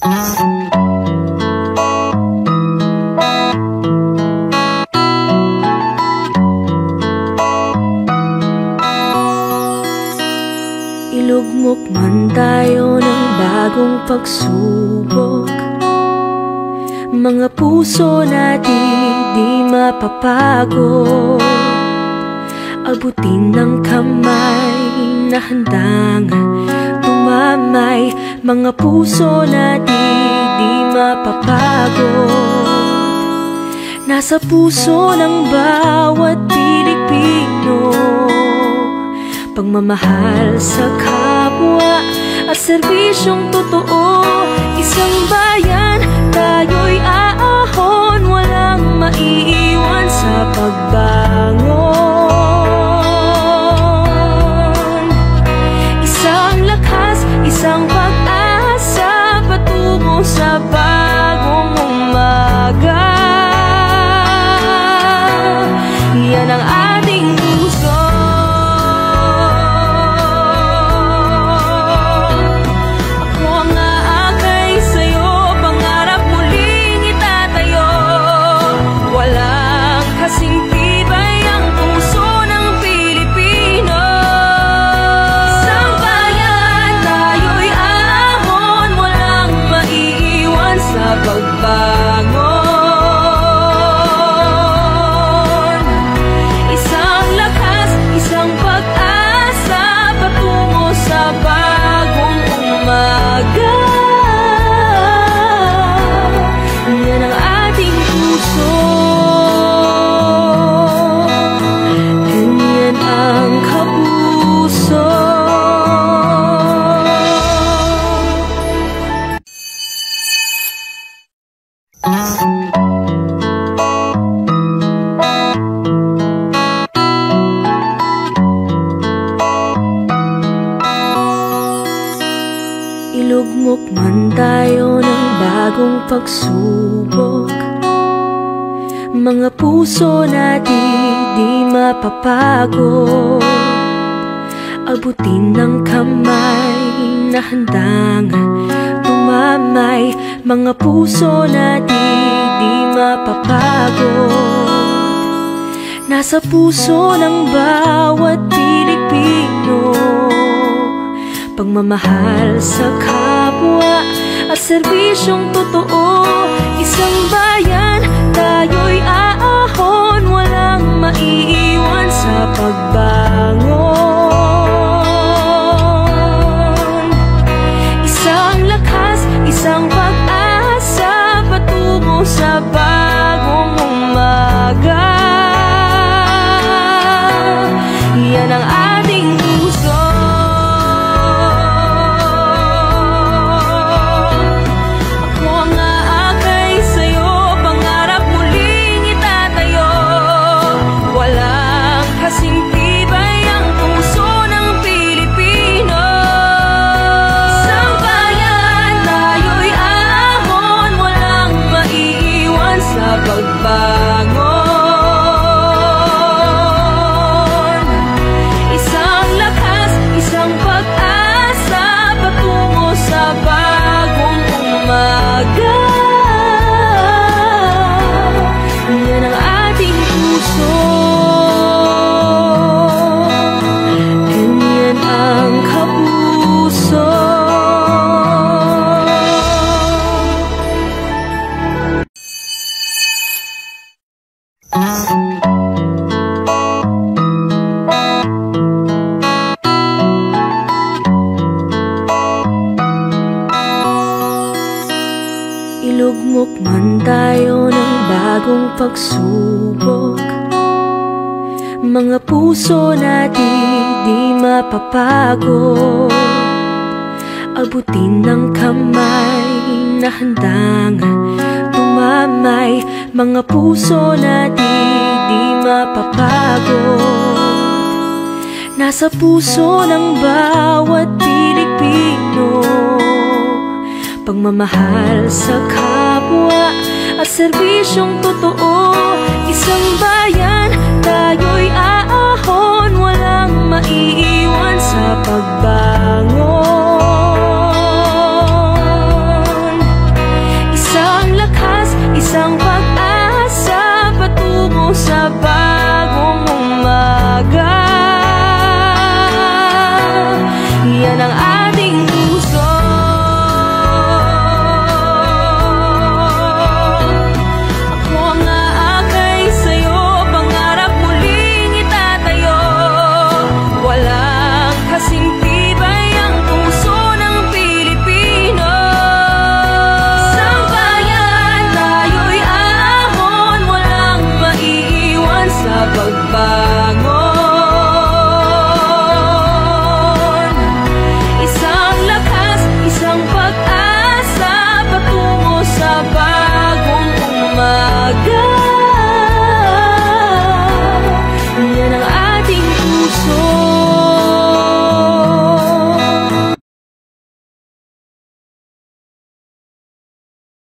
Ilugmok man tayo ng bagong pagsubok, mga puso natin di mapapagod. Abutin ng kamay na handang tumamay, mga puso natin di mapapagod. Nasa puso ng bawat Pilipino pagmamahal sa kapwa at serbisyong totoo. Isang bayan, tayo'y aahon, walang maiiwan sa pagbangon. Isang lakas, isang pag-asa patungo sa bagong umaga. Yan ang ating puso. Ilugmok man tayo ng bagong pagsubok, mga puso natin di mapapagod. Abutin ng kamay na handang tumamay, mga puso natin di mapapagod. Nasa puso ng bawat Pilipino pagmamahal sa kapwa at serbisyong totoo. Isang bayan, tayo'y aahon, walang maiiwan sa pagbangon. Isang lakas, isang pag-asa patungo sa bagong umaga. Yan ang ating puso. Ilugmok man tayo ng bagong pagsubok, mga puso natin di mapapagod. Abutin ng kamay na handang tumamay, mga puso natin di mapapagod. Nasa puso ng bawat Pilipino pagmamahal sa kapwa at serbisyong totoo. Isang bayan, tayo'y aahon, walang maiiwan sa pagbangon.